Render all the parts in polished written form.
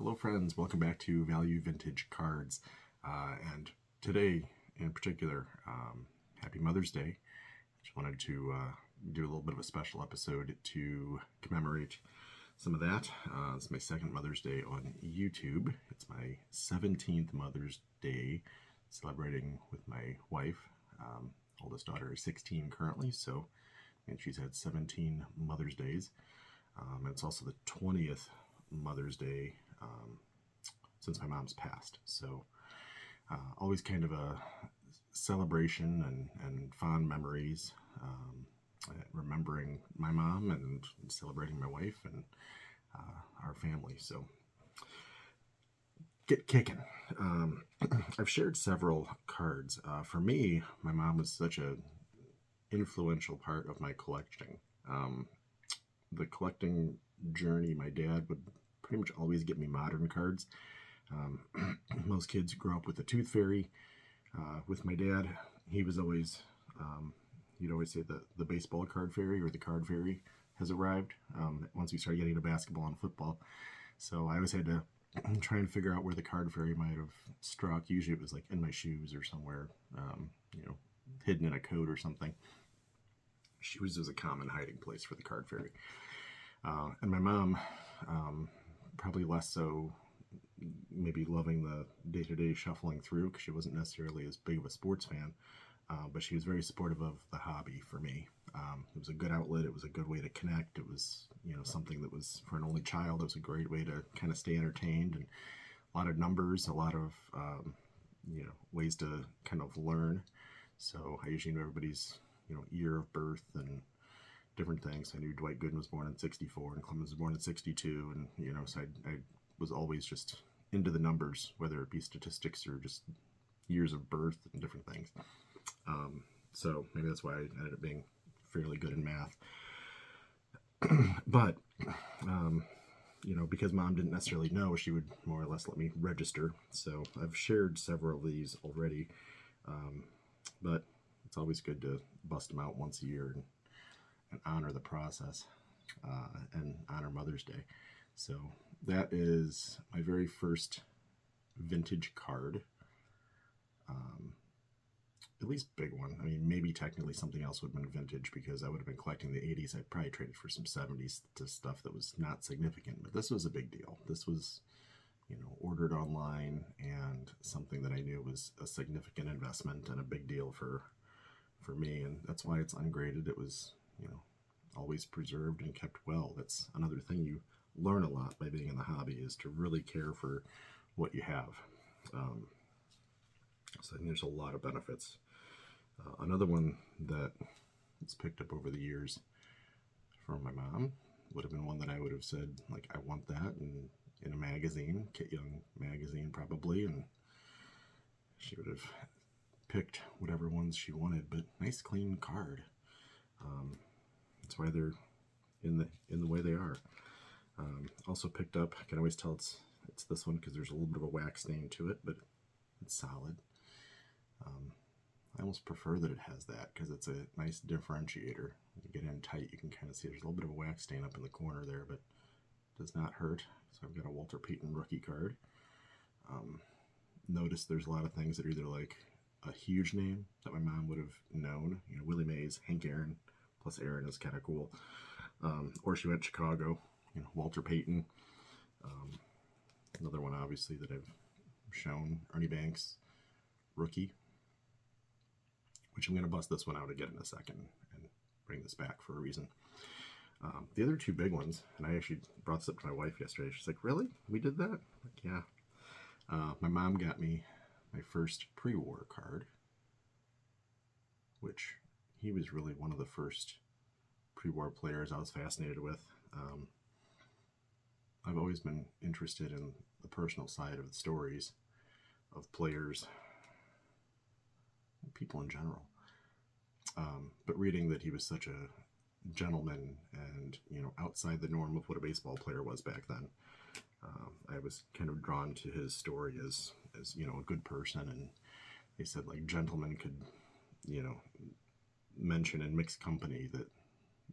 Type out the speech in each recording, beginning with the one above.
Hello friends, welcome back to Value Vintage Cards. And today in particular, happy Mother's Day. Just wanted to do a little bit of a special episode to commemorate some of that. It's my second Mother's Day on YouTube. It's my 17th Mother's Day, celebrating with my wife. Oldest daughter is 16 currently, and she's had 17 Mother's Days. And it's also the 20th Mother's Day since my mom's passed. So always kind of a celebration and fond memories, remembering my mom and celebrating my wife and our family. So get kicking. I've shared several cards. For me, my mom was such a influential part of my collecting. The collecting journey, my dad would pretty much always get me modern cards. Most kids grow up with the Tooth Fairy. With my dad, he was always, he'd always say the baseball card fairy or the card fairy has arrived once we started getting to basketball and football. So I always had to try and figure out where the card fairy might have struck. Usually it was like in my shoes or somewhere, hidden in a coat or something. Shoes was a common hiding place for the card fairy. And my mom, probably less so, maybe loving the day-to-day shuffling through, because she wasn't necessarily as big of a sports fan, but she was very supportive of the hobby for me. It was a good outlet. It was a good way to connect. It was, something that was, for an only child, it was a great way to kind of stay entertained, and a lot of numbers, a lot of, ways to kind of learn. So I usually knew everybody's, year of birth and different things. I knew Dwight Gooden was born in 64 and Clemens was born in 62. And, so I was always just into the numbers, whether it be statistics or just years of birth and different things. So maybe that's why I ended up being fairly good in math. But, because mom didn't necessarily know, she would more or less let me register. So I've shared several of these already. But it's always good to bust them out once a year and honor the process and honor Mother's Day. So that is my very first vintage card. At least big one. I mean, maybe technically something else would have been vintage, because I would have been collecting the 80s. I'd probably traded for some 70s to stuff that was not significant, but this was a big deal. This was, ordered online, and something that I knew was a significant investment and a big deal for me. And that's why it's ungraded. It was, always preserved and kept well. That's another thing you learn a lot by being in the hobby, is to really care for what you have. So I think there's a lot of benefits. Another one that was picked up over the years from my mom would have been one that I would have said, like, I want that, and in a magazine, Kit Young magazine probably, and she would have picked whatever ones she wanted. But nice clean card. That's why they're in the way they are. Also picked up, I can always tell it's this one because there's a little bit of a wax stain to it, but it's solid. I almost prefer that it has that, because it's a nice differentiator. You get in tight, you can kind of see there's a little bit of a wax stain up in the corner there, but it does not hurt. So I've got a Walter Payton rookie card. Notice there's a lot of things that are either like a huge name that my mom would have known, Willie Mays, Hank Aaron, plus Aaron is kind of cool. Or she went to Chicago, Walter Payton. Another one, obviously, that I've shown, Ernie Banks, rookie, which I'm going to bust this one out again in a second and bring this back for a reason. The other two big ones, and I actually brought this up to my wife yesterday. She's like, really? We did that? Like, yeah. My mom got me my first pre-war card, which he was really one of the first pre-war players I was fascinated with. I've always been interested in the personal side of the stories of players, people in general. But reading that he was such a gentleman and, outside the norm of what a baseball player was back then, I was kind of drawn to his story as a good person. And they said, like, gentlemen could, mention in mixed company that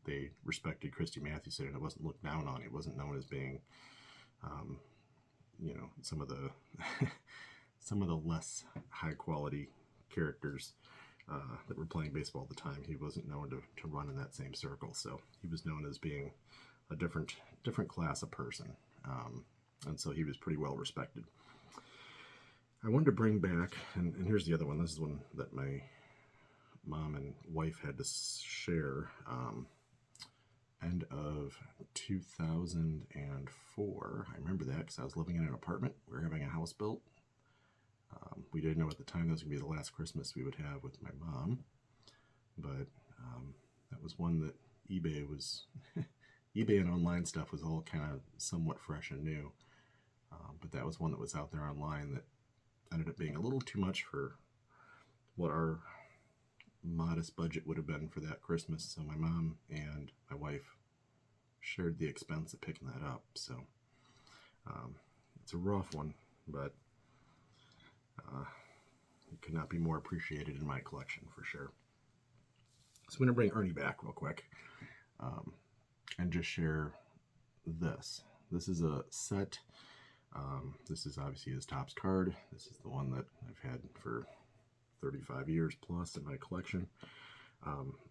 they respected Christy Mathewson, and it wasn't looked down on. It wasn't known as being, some of the some of the less high quality characters that were playing baseball at the time. He wasn't known to run in that same circle, so he was known as being a different class of person, and so he was pretty well respected. I wanted to bring back, and here's the other one. This is one that my mom and wife had to share. End of 2004. I remember that because I was living in an apartment. We were having a house built. We didn't know at the time that was going to be the last Christmas we would have with my mom, but that was one that eBay was eBay and online stuff was all kind of somewhat fresh and new, but that was one that was out there online that ended up being a little too much for what our modest budget would have been for that Christmas. So my mom and my wife shared the expense of picking that up. So it's a rough one, but it could not be more appreciated in my collection for sure. So I'm going to bring Ernie back real quick and just share this. This is a set. This is obviously his Topps card. This is the one that I've had for 35 years plus in my collection.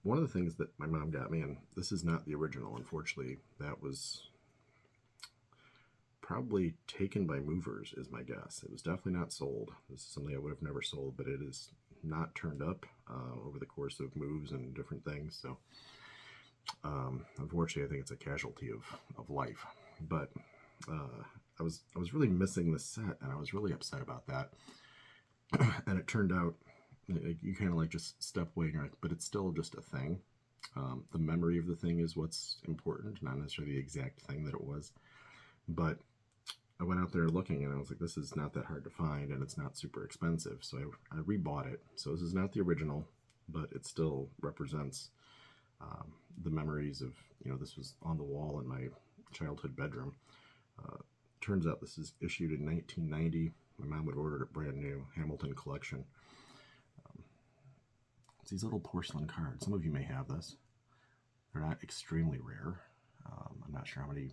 One of the things that my mom got me, and this is not the original, unfortunately, that was probably taken by movers is my guess. It was definitely not sold. This is something I would have never sold, but it is not turned up over the course of moves and different things. So unfortunately, I think it's a casualty of life. But I was really missing this set, and I was really upset about that. And it turned out you kind of like just step away and you're like, but it's still just a thing. The memory of the thing is what's important, not necessarily the exact thing that it was. But I went out there looking and I was like, this is not that hard to find and it's not super expensive. So I rebought it. So this is not the original, but it still represents the memories of, this was on the wall in my childhood bedroom. Turns out this is issued in 1990. My mom would order it brand new, Hamilton collection. It's these little porcelain cards. Some of you may have this. They're not extremely rare. I'm not sure how many,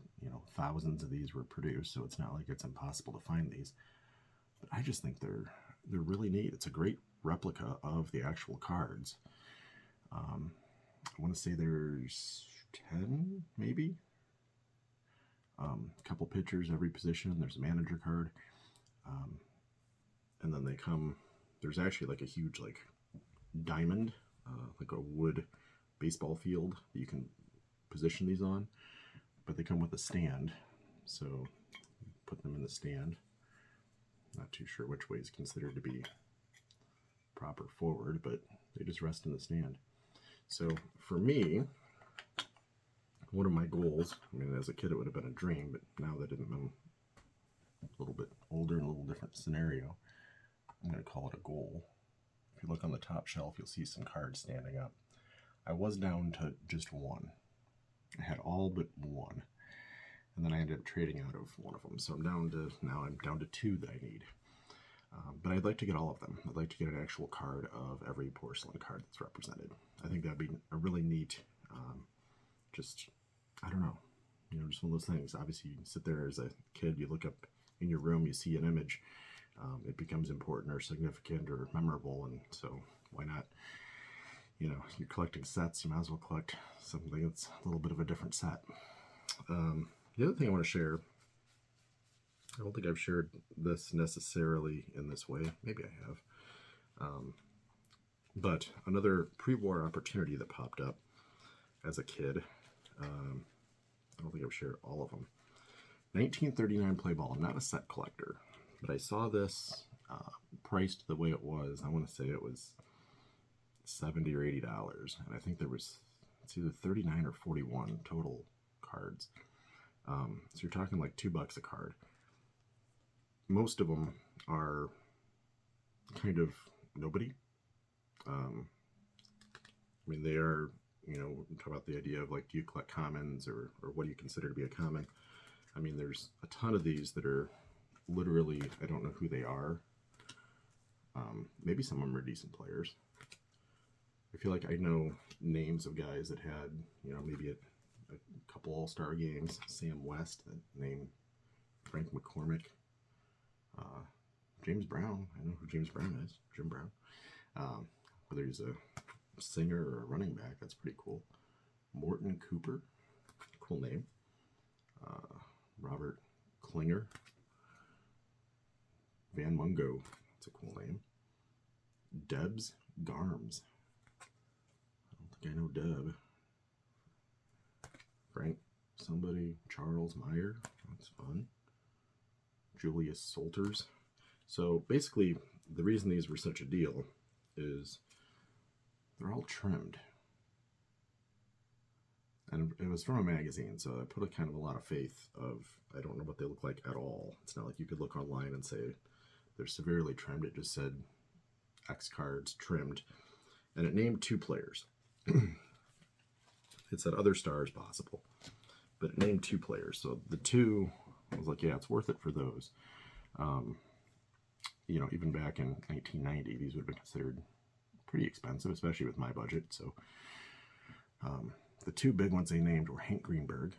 thousands of these were produced, so it's not like it's impossible to find these. But I just think they're really neat. It's a great replica of the actual cards. I want to say there's 10, maybe. A couple pitchers, every position. There's a manager card. And then they come, there's actually like a huge diamond, like a wood baseball field that you can position these on, but they come with a stand, so you put them in the stand. Not too sure which way is considered to be proper forward, but they just rest in the stand. So for me, one of my goals, as a kid it would have been a dream, but now that I'm a little bit older and a little different scenario, I'm going to call it a goal. If you look on the top shelf, you'll see some cards standing up. I was down to just one. I had all but one. And then I ended up trading out of one of them. So I'm down to two that I need. But I'd like to get all of them. I'd like to get an actual card of every porcelain card that's represented. I think that'd be a really neat, I don't know, just one of those things. Obviously, you sit there as a kid, you look up in your room, you see an image. It becomes important or significant or memorable, and so why not? You're collecting sets, you might as well collect something that's a little bit of a different set. The other thing I want to share, I don't think I've shared this necessarily in this way. Maybe I have. But another pre-war opportunity that popped up as a kid. I don't think I've shared all of them. 1939 play ball. I'm not a set collector, but I saw this priced the way it was. I want to say it was $70 or $80, and I think it's either 39 or 41 total cards. So you're talking like $2 a card. Most of them are kind of nobody. They are, talk about the idea of do you collect commons or what do you consider to be a common? There's a ton of these that are literally, I don't know who they are. Maybe some of them are decent players. I feel like I know names of guys that had, maybe a couple all-star games. Sam West, that name, Frank McCormick. James Brown. I know who James Brown is. Jim Brown. Whether he's a singer or a running back, that's pretty cool. Morton Cooper. Cool name. Robert Klinger. Van Mungo. That's a cool name. Debs Garms. I don't think I know Deb. Frank somebody. Charles Meyer. That's fun. Julius Salters. So basically, the reason these were such a deal is they're all trimmed. And it was from a magazine, so I put a kind of a lot of faith of, I don't know what they look like at all. It's not like you could look online and say they're severely trimmed. It just said X cards trimmed. And it named 2 players. It said other stars possible. But it named 2 players. So the 2, I was like, yeah, it's worth it for those. You know, even back in 1990, these would have been considered pretty expensive, especially with my budget. So the 2 big ones they named were Hank Greenberg,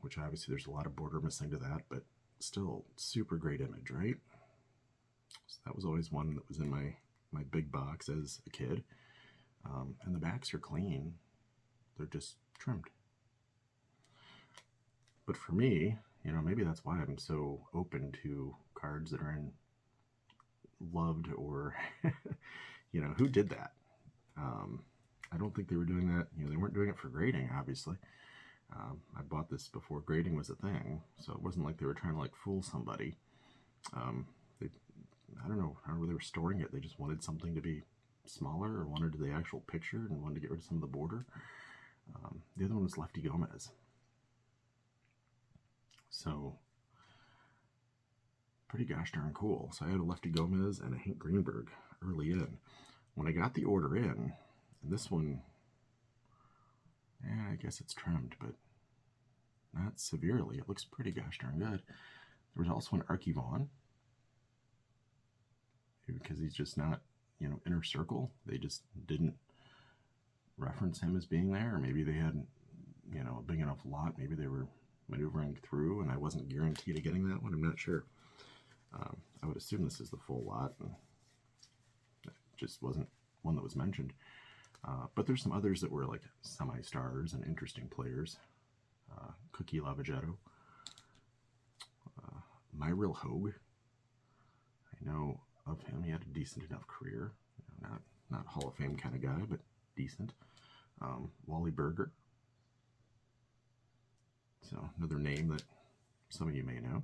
which obviously there's a lot of border missing to that, but still super great image, right? So that was always one that was in my big box as a kid. And the backs are clean. They're just trimmed. But for me, you know, maybe that's why I'm so open to cards that are in loved or, you know, who did that? I don't think they were doing that. You know, they weren't doing it for grading, obviously. I bought this before grading was a thing, so it wasn't like they were trying to like fool somebody. I don't know how they were storing it. They just wanted something to be smaller or wanted the actual picture and wanted to get rid of some of the border. The other one was Lefty Gomez. So, pretty gosh darn cool. So I had a Lefty Gomez and a Hank Greenberg early in. When I got the order in, and this one, yeah, I guess it's trimmed, but not severely. It looks pretty gosh darn good. There was also an Archie Vaughan, because he's just not, you know, inner circle. They just didn't reference him as being there, or maybe they had, you know, a big enough lot. Maybe they were maneuvering through, and I wasn't guaranteed of getting that one. I'm not sure. I would assume this is the full lot, and it just wasn't one that was mentioned. But there's some others that were like semi-stars and interesting players. Cookie Lavagetto. Myril Hogue. I know of him. He had a decent enough career. You know, not Hall of Fame kind of guy, but decent. Wally Berger. So another name that some of you may know.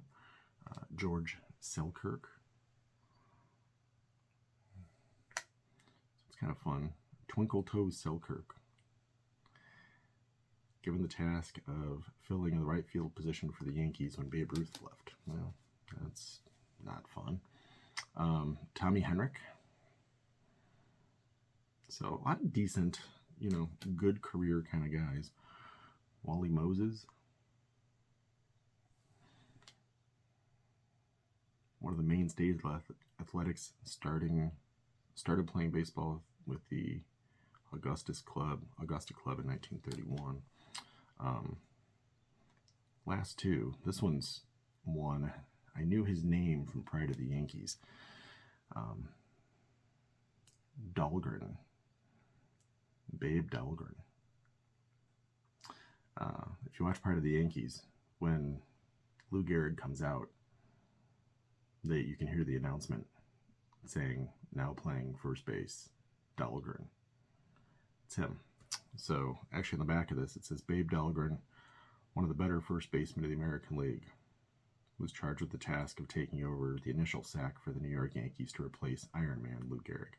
George Selkirk. So it's kind of fun. Twinkle Toes Selkirk. Given the task of filling in the right field position for the Yankees when Babe Ruth left. Well, that's not fun. Tommy Henrik. So a lot of decent, you know, good career kind of guys. Wally Moses. One of the mainstays of athletics, started playing baseball with the Augusta Club in 1931. Last 2. This one's one. I knew his name from prior to the Yankees. Dahlgren. Babe Dahlgren. If you watch part of the Yankees, when Lou Gehrig comes out, you can hear the announcement saying, now playing first base, Dahlgren. It's him. So, actually on the back of this, it says, Babe Dahlgren, one of the better first basemen of the American League, was charged with the task of taking over the initial sack for the New York Yankees to replace Iron Man Lou Gehrig.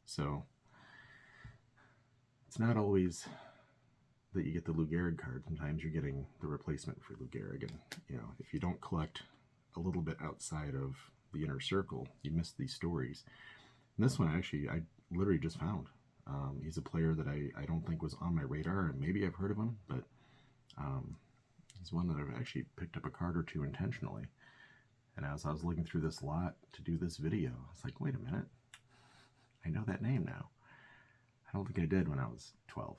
So, it's not always that you get the Lou Gehrig card. Sometimes you're getting the replacement for Lou Gehrig. And, you know, if you don't collect a little bit outside of the inner circle, you miss these stories. And this one, actually, I literally just found. He's a player that I don't think was on my radar, and maybe I've heard of him, but he's one that I've actually picked up a card or 2 intentionally. And as I was looking through this lot to do this video, I was like, wait a minute, I know that name now. I don't think I did when I was 12.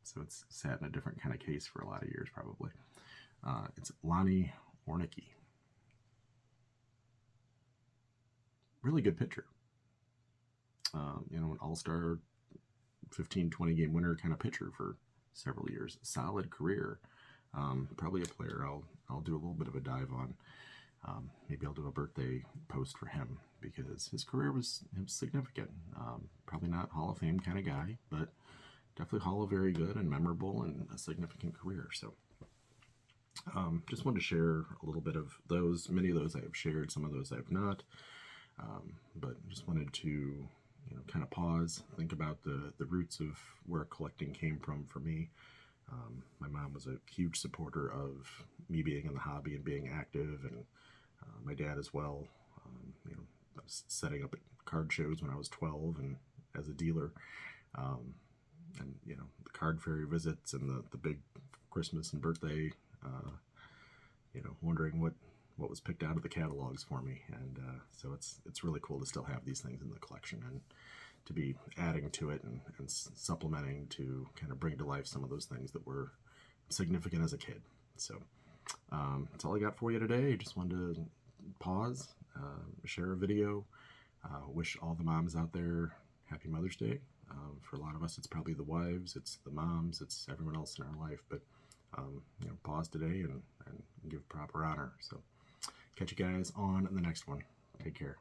So it's sat in a different kind of case for a lot of years, probably. It's Lonnie Warnecke. really good pitcher. An all-star 15, 20 game winner kind of pitcher for several years. Solid career. Probably a player I'll do a little bit of a dive on. Maybe I'll do a birthday post for him because his career was significant. Probably not Hall of Fame kind of guy, but definitely Hall of very good and memorable and a significant career. So just wanted to share a little bit of those. Many of those I have shared, some of those I have not. But just wanted to kind of pause, think about the roots of where collecting came from for me. My mom was a huge supporter of me being in the hobby and being active, and my dad as well. I was setting up at card shows when I was 12 and as a dealer. And the card fairy visits and the big Christmas and birthday, wondering what was picked out of the catalogs for me. And so it's really cool to still have these things in the collection and to be adding to it and supplementing to kind of bring to life some of those things that were significant as a kid. So that's all I got for you today. I just wanted to pause, share a video, wish all the moms out there happy Mother's Day. For a lot of us, it's probably the wives, it's the moms, it's everyone else in our life. But pause today and give proper honor. So catch you guys on the next one. Take care.